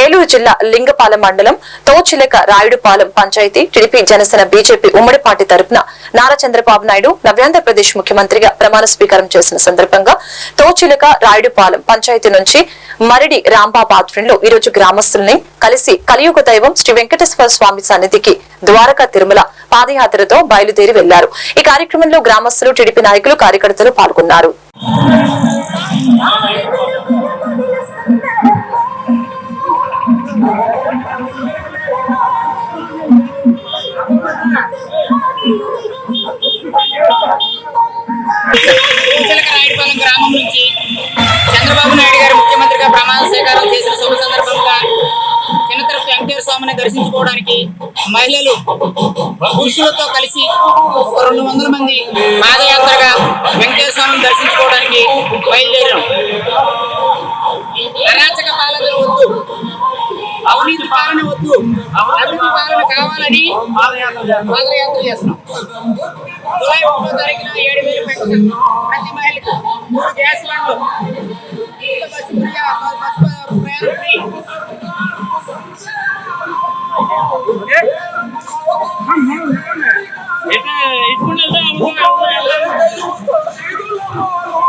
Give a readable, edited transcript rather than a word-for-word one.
ఏలూరు జిల్లా లింగపాలెం మండలం తోచిలక Rayudupalem panchayat TDP Janasena BJP ఉమ్మడి పార్టీ తరపున నారా చంద్రబాబు నాయుడు నవ్యాంధ్రప్రదేశ్ ముఖ్యమంత్రిగా ప్రమాణ స్వీకారం చేసిన సందర్భంగా తోచిలక రాయుడుపాలెం పంచాయతీ నుంచి మరిడి రాంబాబు ఆధ్వర్యంలో ఈ రోజు గ్రామస్తుల్ని కలిసి కలియుగ దైవం శ్రీ వెంకటేశ్వర స్వామి సన్నిధికి ద్వారకా తిరుమల పాదయాత్రతో బయలుదేరి వెళ్లారు. ఈ కార్యక్రమంలో గ్రామస్తులు, టీడీపీ నాయకులు, కార్యకర్తలు పాల్గొన్నారు. రాయుడుపాలెం గ్రామం నుంచి చంద్రబాబు నాయుడు గారు ముఖ్యమంత్రిగా ప్రమాణ స్వీకారం చేసిన శుభ సందర్భంగా చిన్నతరపు వెంకటేశ్వర స్వామిని దర్శించుకోవడానికి మహిళలు పురుషులతో కలిసి 200 మంది పాదయాత్రగా వెంకటేశ్వర స్వామిని దర్శించుకోవడానికి బయలుదేరాం. అరాచక పాలన వద్దు, అవినీతి పాలన వద్దు, అభివృద్ధి పాలన కావాలని పాదయాత్ర చేస్తున్నాం. జూలై 1వ తారీఖున 7,000 పెన్షన్ ప్రతి మహిళకు, 3 గ్యాస్ బండ్లు, బస్సు ప్రయాణం ఫ్రీ,